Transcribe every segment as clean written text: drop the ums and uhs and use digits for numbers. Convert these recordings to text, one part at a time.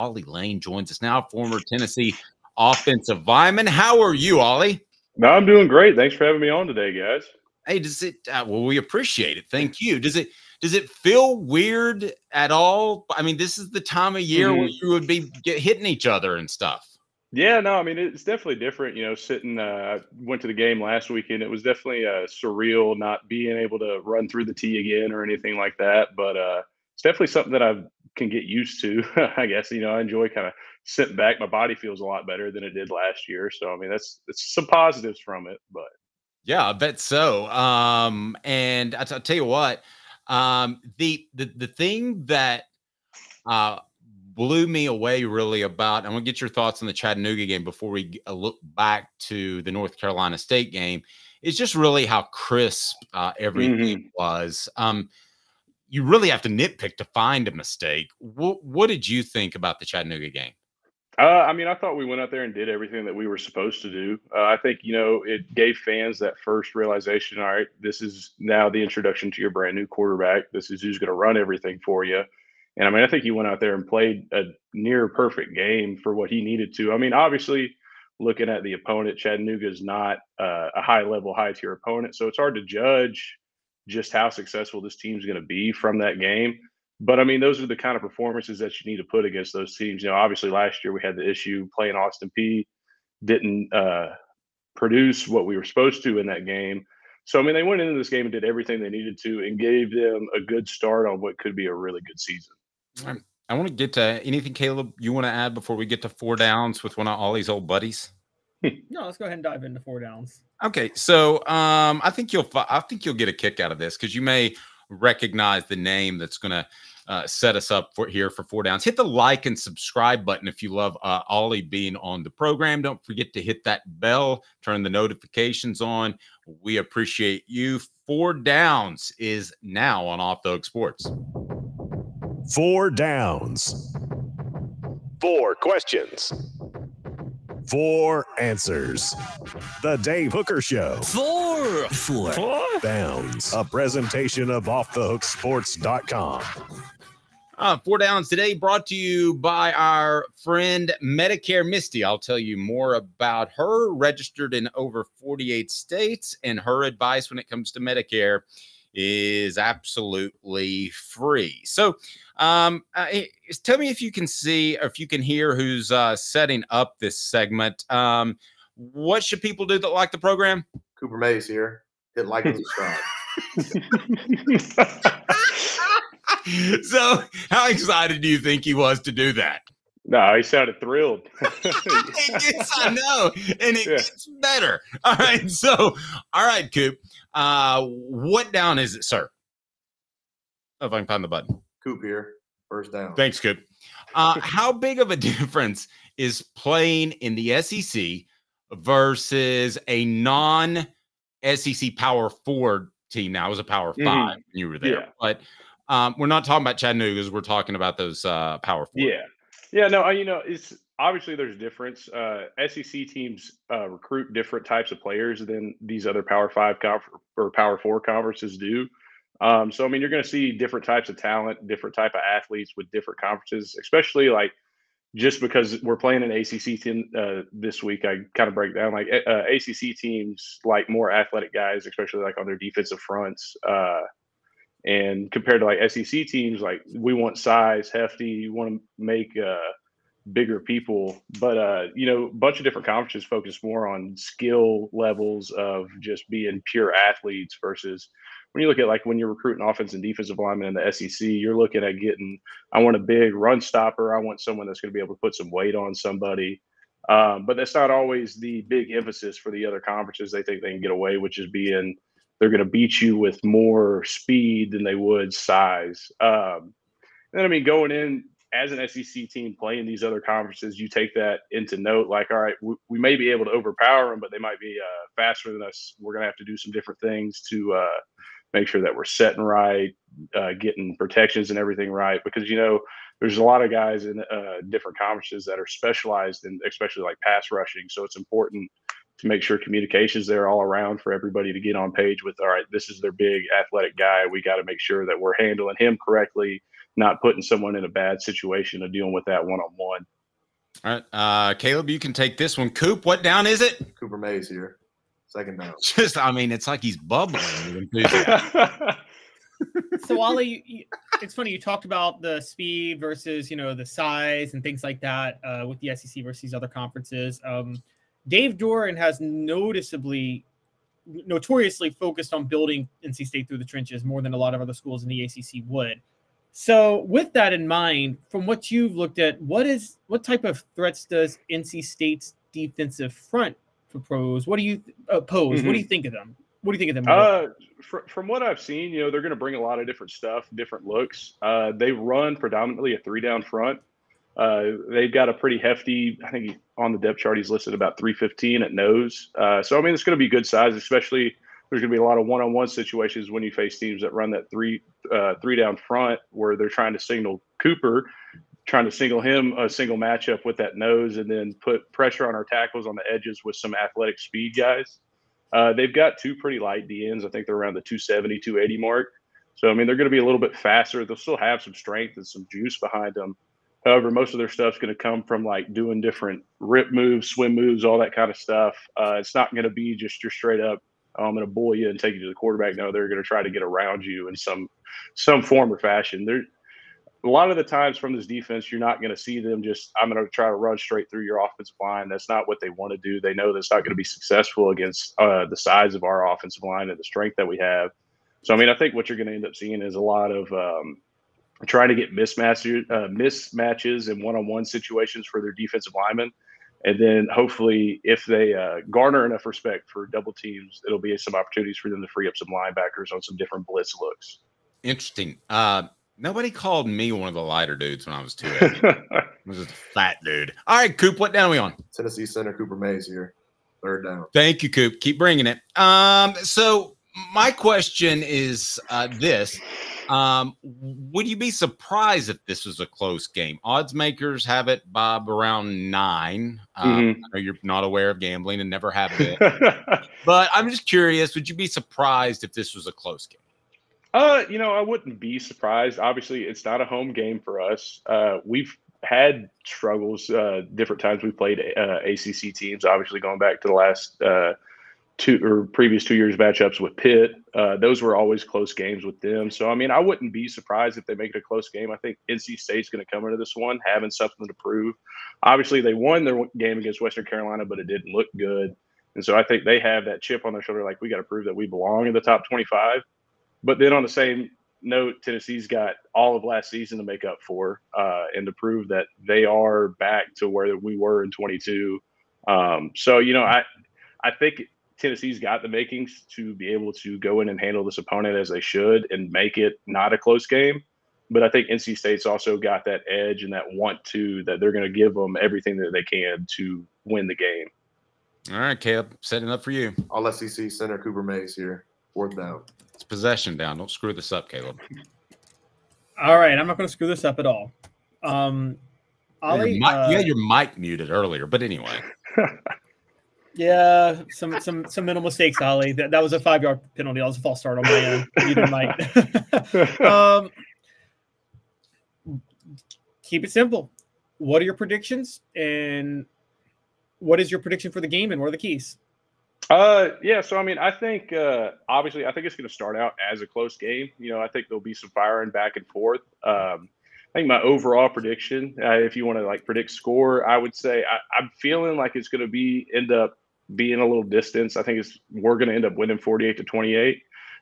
Ollie Lane joins us now, former Tennessee offensive lineman. How are you, Ollie? No, I'm doing great. Thanks for having me on today, guys. Hey, does it? Well, we appreciate it. Thank you. Does it feel weird at all? I mean, this is the time of year where you would be hitting each other and stuff. Yeah, no, I mean, it's definitely different. You know, I went to the game last weekend. It was definitely surreal not being able to run through the tee again or anything like that. But it's definitely something that I can get used to. I guess, you know, I enjoy kind of sitting back. My body feels a lot better than it did last year. So, I mean, it's some positives from it, but. Yeah, I bet so. And I'll tell you what, the thing that blew me away really about, I'm gonna get your thoughts on the Chattanooga game before we look back to the North Carolina State game, is just really how crisp everything was. You really have to nitpick to find a mistake. What did you think about the Chattanooga game? I mean, I thought we went out there and did everything that we were supposed to do. I think, you know, it gave fans that first realization, all right, this is now the introduction to your brand new quarterback. This is who's going to run everything for you. And I mean, I think he went out there and played a near perfect game for what he needed to. I mean, obviously, looking at the opponent, Chattanooga is not a high level, high tier opponent. So it's hard to judge just how successful this team's going to be from that game. But I mean, those are the kind of performances that you need to put against those teams. You know, obviously last year we had the issue playing Austin Peay, didn't produce what we were supposed to in that game. So, I mean, they went into this game and did everything they needed to and gave them a good start on what could be a really good season. I want to get to anything, Caleb, you want to add before we get to 4 downs with one of Ollie's old buddies? No, let's go ahead and dive into 4 downs. Okay, so I think you'll get a kick out of this because you may recognize the name that's going to set us up for 4 downs. Hit the like and subscribe button if you love Ollie being on the program. Don't forget to hit that bell, turn the notifications on. We appreciate you. 4 downs is now on Off the Hook Sports. 4 downs. 4 questions. 4 answers. The Dave Hooker Show. 4 downs. A presentation of offthehooksports.com. 4 downs today brought to you by our friend Medicare Misty. I'll tell you more about her, registered in over 48 states, and her advice when it comes to Medicare is absolutely free. So tell me if you can see or if you can hear who's setting up this segment. What should people do that like the program? Cooper Mays here. Hit like and subscribe. So how excited do you think he was to do that? No, he sounded thrilled. I know, and it gets better. All right, so, all right, Coop. What down is it, sir? Oh, if I can find the button. Coop here. First down. Thanks, Coop. How big of a difference is playing in the SEC versus a non-SEC Power 4 team? Now, it was a Power 5 when you were there. But we're not talking about Chattanooga's. We're talking about those Power 4. Yeah, no, you know, it's obviously there's a difference. SEC teams recruit different types of players than these other Power 5 or Power 4 conferences do. So, I mean, you're going to see different types of talent, different type of athletes with different conferences, especially like just because we're playing an ACC team this week. I kind of break down like ACC teams like more athletic guys, especially like on their defensive fronts. And compared to like SEC teams, like we want size, hefty, you want to make bigger people. But, you know, a bunch of different conferences focus more on skill levels of just being pure athletes versus when you look at like when you're recruiting offense and defensive linemen in the SEC, you're looking at getting, I want a big run stopper. I want someone that's going to be able to put some weight on somebody. But that's not always the big emphasis for the other conferences. They think they can get away, which is being they're going to beat you with more speed than they would size. And I mean, going in as an SEC team playing these other conferences, you take that into note. Like, all right, we may be able to overpower them, but they might be faster than us. We're going to have to do some different things to make sure that we're setting right, getting protections and everything right. Because, you know, there's a lot of guys in different conferences that are specialized in, especially like pass rushing. So it's important to make sure communication's there all around for everybody to get on page with, all right, this is their big athletic guy. We got to make sure that we're handling him correctly, not putting someone in a bad situation of dealing with that one-on-one. All right, Caleb, you can take this one. Coop, what down is it? Cooper Mays here. Second down. Just, I mean, it's like he's bubbling with enthusiasm. So, Ollie, it's funny. You talked about the speed versus, the size and things like that with the SEC versus other conferences. Dave Doran has notoriously focused on building NC State through the trenches more than a lot of other schools in the ACC would. So with that in mind, from what you've looked at, what type of threats does NC State's defensive front propose? What do you pose? Mm-hmm. What do you think of them? What do you think of them? From what I've seen, they're going to bring a lot of different stuff, different looks. They run predominantly a 3-down front. They've got a pretty hefty, I think on the depth chart, he's listed about 315 at nose. So, I mean, it's going to be good size, especially there's going to be a lot of one-on-one situations when you face teams that run that three-down front where they're trying to signal Cooper, trying to single him a single matchup with that nose and then put pressure on our tackles on the edges with some athletic speed guys. They've got two pretty light DNs. I think they're around the 270, 280 mark. So, I mean, they're going to be a little bit faster. They'll still have some strength and some juice behind them. However, most of their stuff's going to come from like doing different rip moves, swim moves, all that kind of stuff. It's not going to be just your straight up, I'm going to bull you and take you to the quarterback. No, they're going to try to get around you in some form or fashion. A lot of the times from this defense, you're not going to see them just, I'm going to try to run straight through your offensive line. That's not what they want to do. They know that's not going to be successful against the size of our offensive line and the strength that we have. So, I mean, I think what you're going to end up seeing is a lot of trying to get mismatches in one-on-one situations for their defensive linemen. And then hopefully if they garner enough respect for double teams, it'll be some opportunities for them to free up some linebackers on some different blitz looks. Interesting. Nobody called me one of the lighter dudes when I was 2'8". I was just a fat dude. All right, Coop, what down are we on? Tennessee center Cooper Mays here. Third down. Thank you, Coop. Keep bringing it. So my question is this. Would you be surprised if this was a close game? Odds makers have it, Bob, around 9. I know you're not aware of gambling and never have been. But I'm just curious, would you be surprised if this was a close game? I wouldn't be surprised. Obviously, it's not a home game for us. We've had struggles different times we played ACC teams, obviously going back to the last previous 2 years matchups with Pitt. Those were always close games with them. So, I mean, I wouldn't be surprised if they make it a close game. I think NC State's going to come into this one having something to prove. Obviously, they won their game against Western Carolina, but it didn't look good. And so I think they have that chip on their shoulder, like we got to prove that we belong in the top 25. But then on the same note, Tennessee's got all of last season to make up for and to prove that they are back to where we were in 22. So, I think Tennessee's got the makings to be able to go in and handle this opponent as they should and make it not a close game. But I think NC State's also got that edge and that that they're going to give them everything that they can to win the game. All right, Caleb, setting up for you. All SEC center Cooper Mays here. Fourth down. It's possession down. Don't screw this up, Caleb. All right, I'm not going to screw this up at all. Ollie, you had your mic muted earlier, but anyway. Yeah, some minimal mistakes, Ollie. That was a 5-yard penalty. That was a false start on my end. Either mic. Keep it simple. What are your predictions, and what is your prediction for the game, and what are the keys? So I mean, I think obviously I think it's going to start out as a close game. I think there'll be some firing back and forth. I think my overall prediction, if you want to like predict score, I would say I'm feeling like it's going to end up being a little distance. I think we're going to end up winning 48-28. I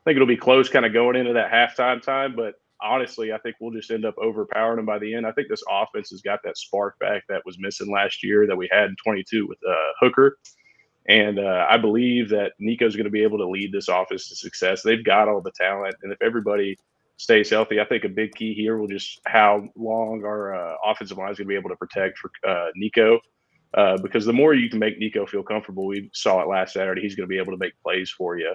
think it'll be close kind of going into that halftime time, but honestly, I think we'll just end up overpowering them by the end. I think this offense has got that spark back that was missing last year that we had in 22 with Hooker. And I believe that Nico's going to be able to lead this offense to success. They've got all the talent. And if everybody stays healthy, I think a big key here will just how long our offensive line is going to be able to protect for Nico. Because the more you can make Nico feel comfortable, we saw it last Saturday, he's going to be able to make plays for you.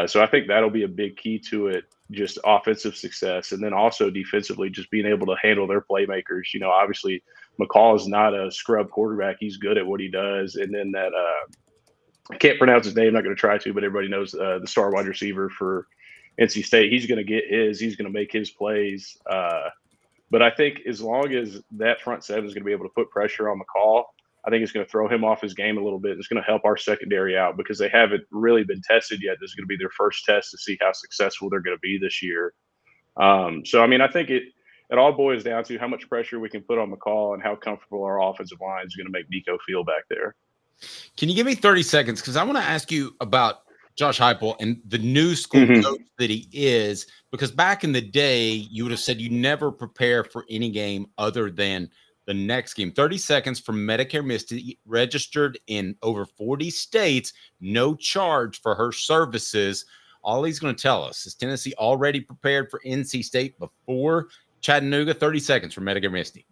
So I think that'll be a big key to it, just offensive success. And then also defensively, just being able to handle their playmakers. Obviously McCall is not a scrub quarterback. He's good at what he does. And then that I can't pronounce his name. I'm not going to try to, but everybody knows the star wide receiver for NC State. He's going to get he's going to make his plays. But I think as long as that front seven is going to be able to put pressure on McCall, I think it's going to throw him off his game a little bit. It's going to help our secondary out because they haven't really been tested yet. This is going to be their first test to see how successful they're going to be this year. So, I mean, I think it all boils down to how much pressure we can put on McCall and how comfortable our offensive line is going to make Nico feel back there. Can you give me 30 seconds? Because I want to ask you about Josh Heupel and the new school coach that he is, because back in the day, you would have said you never prepare for any game other than the next game. 30 seconds from Medicare Misty, registered in over 40 states, no charge for her services. Ollie's going to tell us, is Tennessee already prepared for NC State before Chattanooga? 30 seconds from Medicare Misty.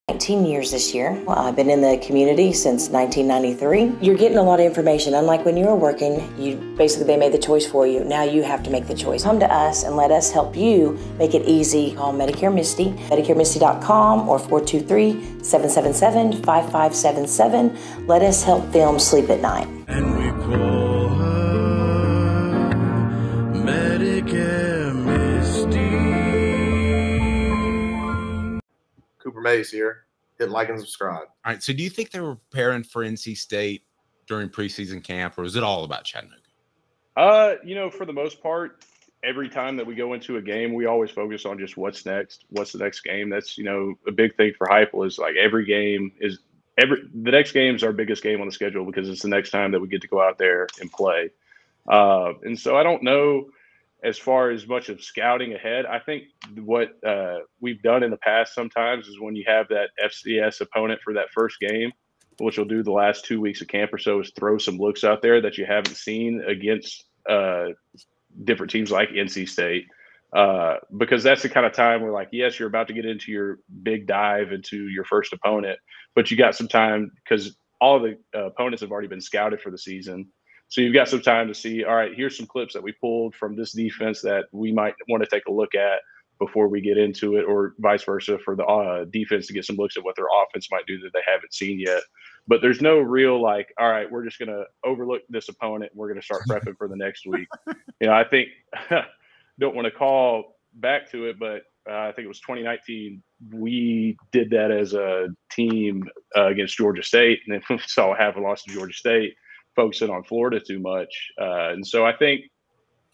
19 years this year. I've been in the community since 1993. You're getting a lot of information. Unlike when you were working, they made the choice for you. Now you have to make the choice. Come to us and let us help you make it easy. Call Medicare Misty, MedicareMisty.com or 423-777-5577. Let us help them sleep at night. And we call her Medicare Misty. Cooper Mays here. Hit like and subscribe. All right. So do you think they were preparing for NC State during preseason camp, or is it all about Chattanooga? For the most part, every time that we go into a game, we always focus on just what's next. What's the next game? That's, a big thing for Heupel is like the next game is our biggest game on the schedule because it's the next time that we get to go out there and play. And so I don't know as far as much of scouting ahead. I think what we've done in the past sometimes is when you have that FCS opponent for that first game, which we'll do the last 2 weeks of camp or so, is throw some looks out there that you haven't seen against different teams like NC State. Because that's the kind of time where, like, yes, you're about to get into your big dive into your first opponent, but you got some time because all the opponents have already been scouted for the season. So you've got some time to see, all right, here's some clips that we pulled from this defense that we might want to take a look at before we get into it, or vice versa for the defense to get some looks at what their offense might do that they haven't seen yet. But there's no real, like, all right, we're just going to overlook this opponent and we're going to start prepping for the next week. I think don't want to call back to it, but I think it was 2019. We did that as a team against Georgia State, and then we saw half a loss to Georgia State, focusing on Florida too much. And so I think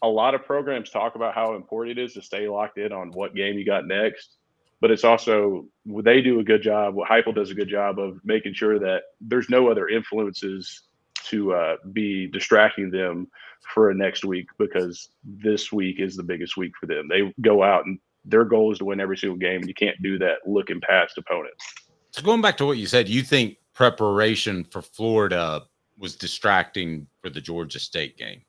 a lot of programs talk about how important it is to stay locked in on what game you got next. But it's also, they do a good job. Heupel does a good job of making sure that there's no other influences to be distracting them for a next week, because this week is the biggest week for them. They go out and their goal is to win every single game. And you can't do that looking past opponents. So going back to what you said, you think preparation for Florida was distracting for the Georgia State game?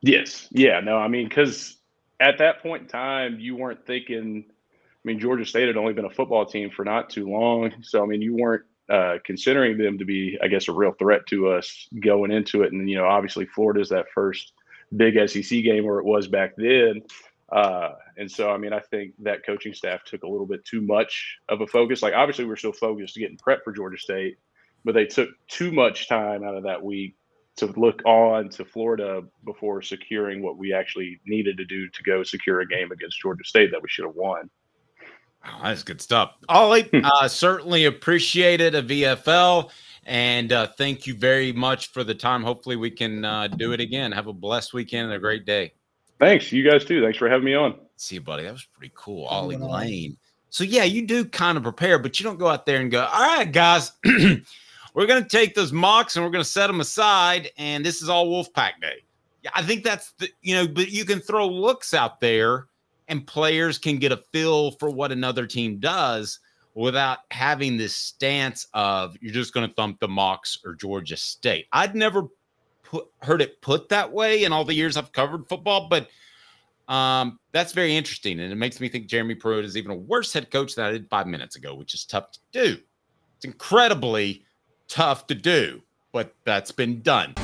Yes. Yeah. No, I mean, because at that point in time, you weren't thinking, Georgia State had only been a football team for not too long. So, you weren't considering them to be, I guess, a real threat to us going into it. And, obviously Florida's that first big SEC game where it was back then. And so, I think that coaching staff took a little bit too much of a focus. Like, obviously we're still focused getting prep for Georgia State, but they took too much time out of that week to look on to Florida before securing what we actually needed to do to go secure a game against Georgia State that we should have won. Oh, that's good stuff. Ollie, certainly appreciated a VFL, and thank you very much for the time. Hopefully we can do it again. Have a blessed weekend and a great day. Thanks. You guys too. Thanks for having me on. See you, buddy. That was pretty cool. Ollie Lane. So, yeah, you do kind of prepare, but you don't go out there and go, all right, guys, we're going to take those mocks and we're going to set them aside, and this is all Wolfpack Day. Yeah, I think that's the, but you can throw looks out there and players can get a feel for what another team does without having this stance of you're just going to thump the Mocs or Georgia State. I'd never heard it put that way in all the years I've covered football, but that's very interesting. And it makes me think Jeremy Pruitt is even a worse head coach than I did 5 minutes ago, which is tough to do. It's incredibly tough to do, but that's been done.